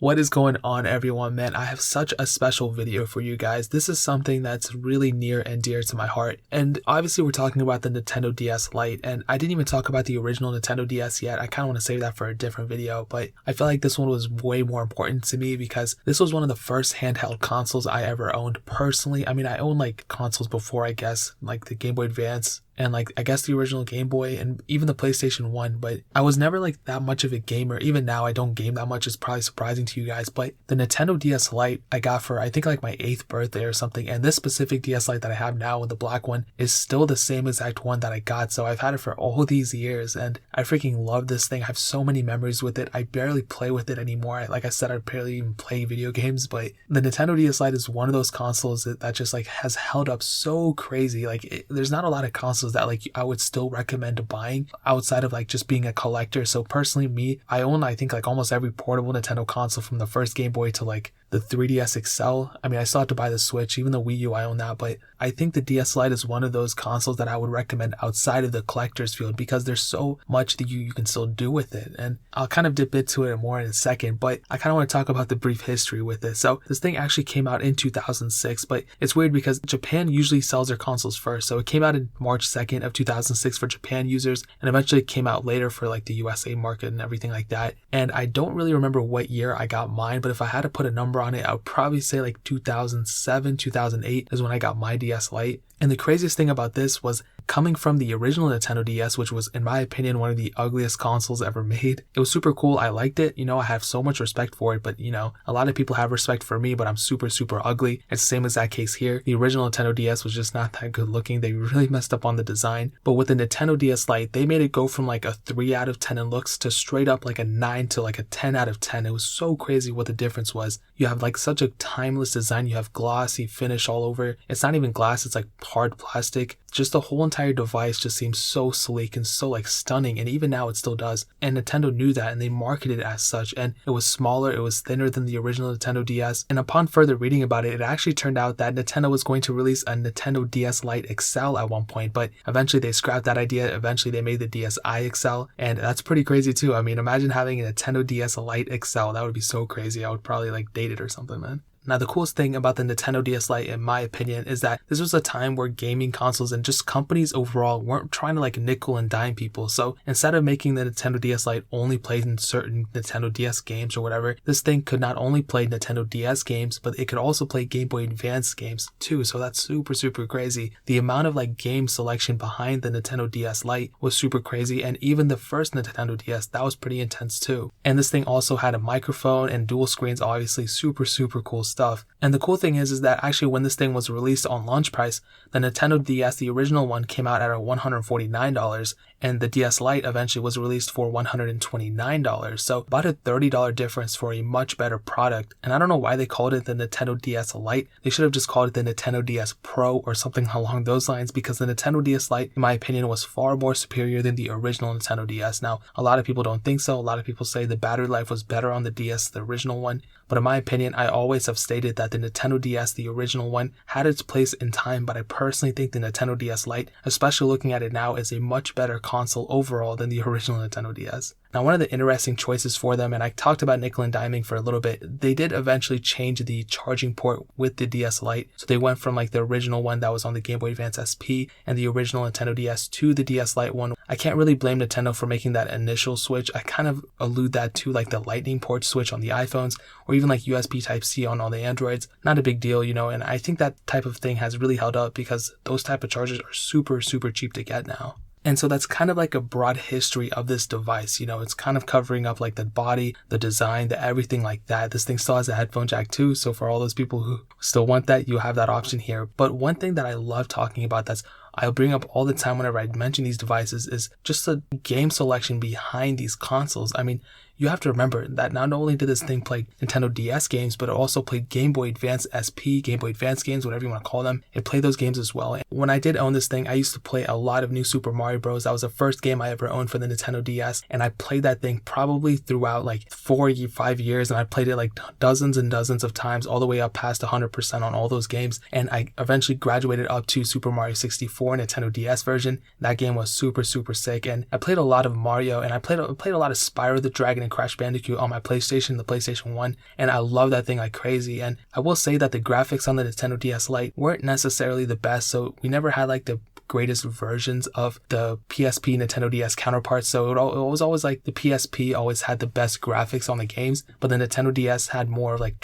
What is going on, everyone? Man, I have such a special video for you guys. This is something that's really near and dear to my heart. And obviously we're talking about the Nintendo DS Lite, and I didn't even talk about the original Nintendo DS yet. I kind of want to save that for a different video, but I feel like this one was way more important to me because this was one of the first handheld consoles I ever owned personally. I mean, I owned like consoles before, I guess, like the Game Boy Advance and like I guess the original Game Boy and even the PlayStation 1, but I was never like that much of a gamer. Even now I don't game that much. It's probably surprising to you guys, but the Nintendo DS Lite I got for I think like my 8th birthday or something, and this specific DS Lite that I have now with the black one is still the same exact one that I got. So I've had it for all these years and I freaking love this thing. I have so many memories with it. I barely play with it anymore. Like I said, I barely even play video games, but the Nintendo DS Lite is one of those consoles that just like has held up so crazy. Like there's not a lot of consoles that like I would still recommend buying outside of like just being a collector. So personally, me, I own I think like almost every portable Nintendo console from the first Game Boy to like the 3DS XL. I mean, I still have to buy the Switch, even the Wii U I own that, but I think the DS Lite is one of those consoles that I would recommend outside of the collector's field because there's so much that you can still do with it. And I'll kind of dip into it more in a second, but I kind of want to talk about the brief history with it. So this thing actually came out in 2006, but it's weird because Japan usually sells their consoles first. So it came out in March 2nd of 2006 for Japan users, and eventually it came out later for like the USA market and everything like that. And I don't really remember what year I got mine, but if I had to put a number on it, I would probably say like 2007, 2008 is when I got my DS Lite. And the craziest thing about this was coming from the original Nintendo DS, which was, in my opinion, one of the ugliest consoles ever made. It was super cool. I liked it. You know, I have so much respect for it, but you know, a lot of people have respect for me, but I'm super, super ugly. It's the same exact case here. The original Nintendo DS was just not that good looking. They really messed up on the design. But with the Nintendo DS Lite, they made it go from like a 3 out of 10 in looks to straight up like a 9 to like a 10 out of 10. It was so crazy what the difference was. You have like such a timeless design. You have glossy finish all over. It's not even glass, it's like hard plastic. Just the whole entire device just seems so sleek and so like stunning, and even now it still does. And Nintendo knew that and they marketed it as such, and it was smaller, it was thinner than the original Nintendo DS. And upon further reading about it, it actually turned out that Nintendo was going to release a Nintendo DS Lite XL at one point, but eventually they scrapped that idea. Eventually they made the DSi XL, and that's pretty crazy too. I mean, imagine having a Nintendo DS Lite XL. That would be so crazy. I would probably like date it or something, man. Now, the coolest thing about the Nintendo DS Lite, in my opinion, is that this was a time where gaming consoles and just companies overall weren't trying to like nickel and dime people. So instead of making the Nintendo DS Lite only play in certain Nintendo DS games or whatever, this thing could not only play Nintendo DS games, but it could also play Game Boy Advance games too. So that's super, super crazy. The amount of like game selection behind the Nintendo DS Lite was super crazy. And even the first Nintendo DS, that was pretty intense too. And this thing also had a microphone and dual screens, obviously super, super cool stuff. And the cool thing is that actually when this thing was released on launch price, the Nintendo DS, the original one, came out at $149, and the DS Lite eventually was released for $129. So about a $30 difference for a much better product. And I don't know why they called it the Nintendo DS Lite. They should have just called it the Nintendo DS Pro or something along those lines, because the Nintendo DS Lite, in my opinion, was far more superior than the original Nintendo DS. Now, a lot of people don't think so. A lot of people say the battery life was better on the DS, the original one. But in my opinion, I always have stated that the Nintendo DS, the original one, had its place in time, but I personally think the Nintendo DS Lite, especially looking at it now, is a much better console overall than the original Nintendo DS. Now, one of the interesting choices for them, and I talked about nickel and diming for a little bit, they did eventually change the charging port with the DS Lite. So they went from like the original one that was on the Game Boy Advance SP and the original Nintendo DS to the DS Lite one. I can't really blame Nintendo for making that initial switch. I kind of allude that to like the lightning port switch on the iPhones, or even like USB Type-C on all the Androids. Not a big deal, you know, and I think that type of thing has really held up because those type of chargers are super, super cheap to get now. And so that's kind of like a broad history of this device. You know, it's kind of covering up like the body, the design, the everything like that. This thing still has a headphone jack too. So for all those people who still want that, you have that option here. But one thing that I love talking about that's I'll bring up all the time whenever I mention these devices is just the game selection behind these consoles. I mean, you have to remember that not only did this thing play Nintendo DS games, but it also played Game Boy Advance SP, Game Boy Advance games, whatever you want to call them. It played those games as well. And when I did own this thing, I used to play a lot of New Super Mario Bros. That was the first game I ever owned for the Nintendo DS. And I played that thing probably throughout like 5 years. And I played it like dozens and dozens of times, all the way up past 100% on all those games. And I eventually graduated up to Super Mario 64 Nintendo DS version. That game was super, super sick. And I played a lot of Mario, and I played a lot of Spyro the Dragon and Crash Bandicoot on my PlayStation, the PlayStation 1, and I love that thing like crazy. And I will say that the graphics on the Nintendo DS Lite weren't necessarily the best, so we never had like the greatest versions of the PSP Nintendo DS counterparts. So it was always like the PSP always had the best graphics on the games, but the Nintendo DS had more like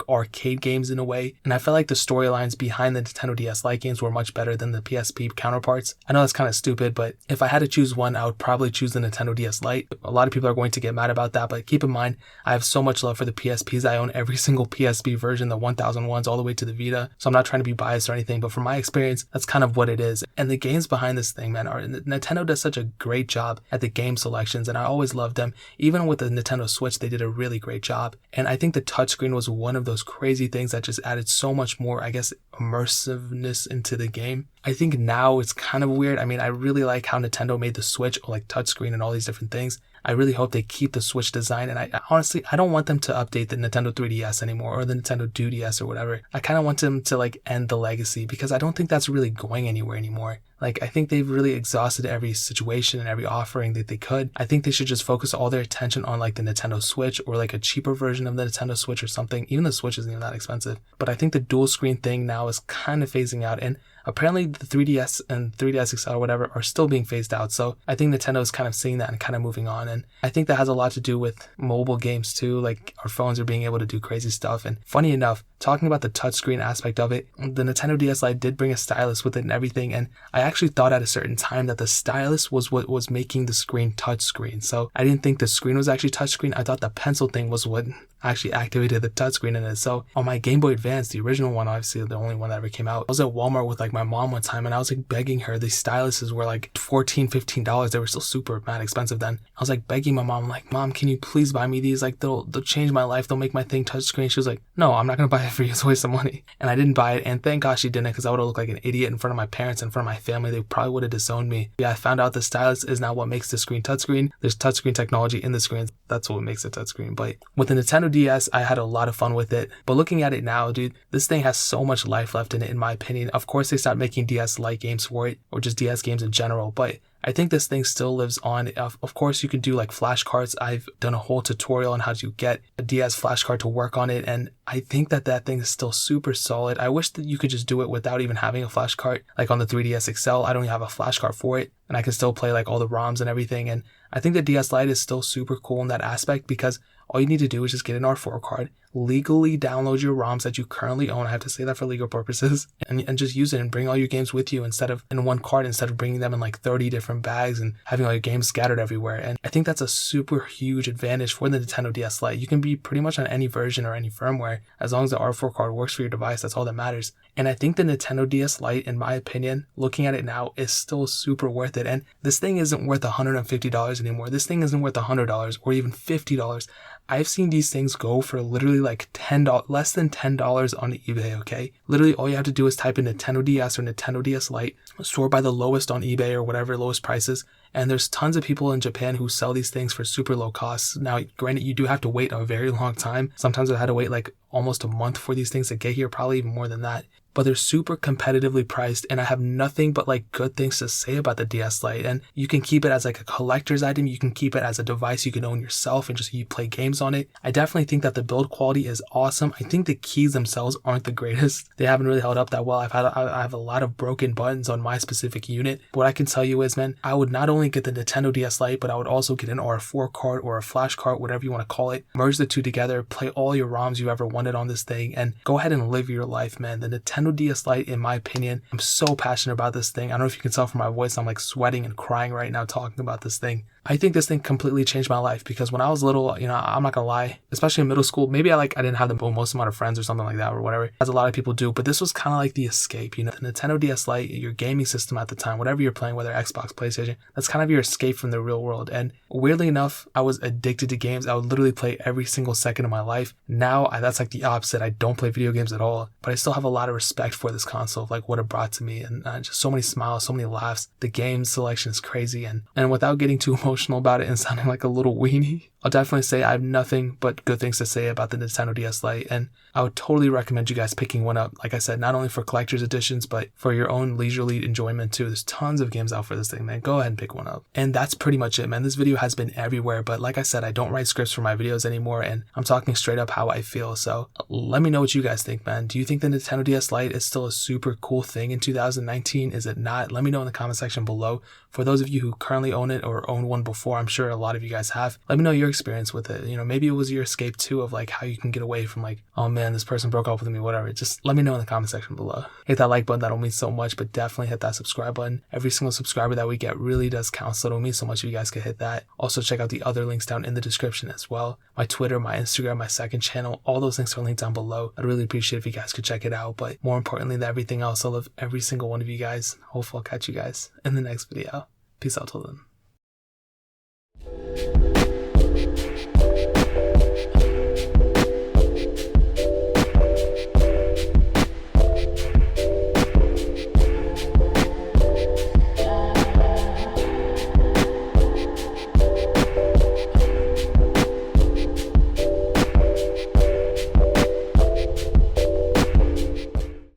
arcade games in a way. And I felt like the storylines behind the Nintendo DS Lite games were much better than the PSP counterparts. I know that's kind of stupid, but if I had to choose one, I would probably choose the Nintendo DS Lite. A lot of people are going to get mad about that, but keep in mind, I have so much love for the PSPs. I own every single PSP version, the 1001s all the way to the Vita. So I'm not trying to be biased or anything, but from my experience, that's kind of what it is. And the games behind this thing, man, Nintendo does such a great job at the game selections, and I always loved them. Even with the Nintendo Switch, they did a really great job. And I think the touchscreen was one of those crazy things that just added so much more, I guess, immersiveness into the game. I think now it's kind of weird. I mean, I really like how Nintendo made the Switch like touchscreen and all these different things. I really hope they keep the Switch design, and I honestly don't want them to update the Nintendo 3DS anymore or the Nintendo DS or whatever. I kind of want them to like end the legacy, because I don't think that's really going anywhere anymore. Like, I think they've really exhausted every situation and every offering that they could. I think they should just focus all their attention on like the Nintendo Switch or like a cheaper version of the Nintendo Switch or something. Even the Switch isn't even that expensive. But I think the dual screen thing now is kind of phasing out, and apparently the 3DS and 3DS XL or whatever are still being phased out. So I think Nintendo is kind of seeing that and kind of moving on. And I think that has a lot to do with mobile games too. Like, our phones are being able to do crazy stuff. And funny enough, talking about the touchscreen aspect of it, the Nintendo DS Lite did bring a stylus with it and everything. And I actually thought at a certain time that the stylus was what was making the screen touchscreen. So I didn't think the screen was actually touchscreen. I thought the pencil thing was what actually activated the touchscreen in it. So on my Game Boy Advance, the original one, obviously the only one that ever came out, I was at Walmart with like my mom one time, and I was like begging her. These styluses were like $14-15. They were still super mad expensive then. I was like begging my mom, like, Mom, can you please buy me these? Like, they'll change my life. They'll make my thing touchscreen. She was like, no, I'm not gonna buy it for you. It's a waste of money. And I didn't buy it, and thank gosh she didn't, because I would have looked like an idiot in front of my parents, in front of my family. They probably would have disowned me. Yeah, I found out the stylus is now what makes the screen touchscreen. There's touchscreen technology in the screen. That's what makes it touchscreen. But with the Nintendo DS, I had a lot of fun with it. But looking at it now, dude, this thing has so much life left in it, in my opinion. Of course, they stopped making DS Lite games for it, or just DS games in general, but I think this thing still lives on. Of course, you can do like flashcards. I've done a whole tutorial on how to get a DS flashcard to work on it, and I think that thing is still super solid. I wish that you could just do it without even having a flashcard. Like on the 3DS XL, I don't even have a flashcard for it, and I can still play like all the ROMs and everything. And I think the DS Lite is still super cool in that aspect, because all you need to do is just get an R4 card, legally download your ROMs that you currently own. I have to say that for legal purposes, and just use it and bring all your games with you instead of in one card, instead of bringing them in like 30 different bags and having all your games scattered everywhere. And I think that's a super huge advantage for the Nintendo DS Lite. You can be pretty much on any version or any firmware. As long as the R4 card works for your device, that's all that matters. And I think the Nintendo DS Lite, in my opinion, looking at it now, is still super worth it. And this thing isn't worth $150 anymore. This thing isn't worth $100 or even $50. I've seen these things go for literally like $10, less than $10 on eBay, okay? Literally all you have to do is type in Nintendo DS or Nintendo DS Lite, sort by the lowest on eBay or whatever, lowest prices. And there's tons of people in Japan who sell these things for super low costs. Now, granted, you do have to wait a very long time. Sometimes I had to wait like almost a month for these things to get here, probably even more than that. But they're super competitively priced, and I have nothing but like good things to say about the DS Lite. And you can keep it as like a collector's item. You can keep it as a device you can own yourself and just you play games on it. I definitely think that the build quality is awesome. I think the keys themselves aren't the greatest. They haven't really held up that well. I have a lot of broken buttons on my specific unit. But what I can tell you is, man, I would not only get the Nintendo DS Lite, but I would also get an R4 card or a flash card, whatever you want to call it. Merge the two together, play all your ROMs you ever wanted on this thing, and go ahead and live your life, man. The Nintendo DS Lite, in my opinion, I'm so passionate about this thing. I don't know if you can tell from my voice, I'm like sweating and crying right now talking about this thing. I think this thing completely changed my life, because when I was little, you know, I'm not gonna lie, especially in middle school, maybe I didn't have the most amount of friends or something like that or whatever, as a lot of people do, but this was kind of like the escape, you know, the Nintendo DS Lite, your gaming system at the time, whatever you're playing, whether Xbox, PlayStation, that's kind of your escape from the real world. And weirdly enough, I was addicted to games. I would literally play every single second of my life. Now, that's like the opposite. I don't play video games at all, but I still have a lot of respect for this console, like what it brought to me, and just so many smiles, so many laughs. The game selection is crazy, and without getting too emotional about it and sounding like a little weenie, I'll definitely say I have nothing but good things to say about the Nintendo DS Lite, and I would totally recommend you guys picking one up. Like I said, not only for collector's editions, but for your own leisurely enjoyment too. There's tons of games out for this thing, man. Go ahead and pick one up. And that's pretty much it, man. This video has been everywhere, but like I said, I don't write scripts for my videos anymore, and I'm talking straight up how I feel. So let me know what you guys think, man. Do you think the Nintendo DS Lite is still a super cool thing in 2019? Is it not? Let me know in the comment section below. For those of you who currently own it or owned one before, I'm sure a lot of you guys have. Let me know your experience with it. You know, maybe it was your escape too of like how you can get away from like, oh man, this person broke up with me, whatever. Just let me know in the comment section below. Hit that like button, that'll mean so much, but definitely hit that subscribe button. Every single subscriber that we get really does count, so it'll mean so much if you guys could hit that. Also check out the other links down in the description as well. My Twitter, my Instagram, my second channel, all those links are linked down below. I'd really appreciate if you guys could check it out, but more importantly than everything else, I love every single one of you guys. Hopefully I'll catch you guys in the next video. Peace out till then.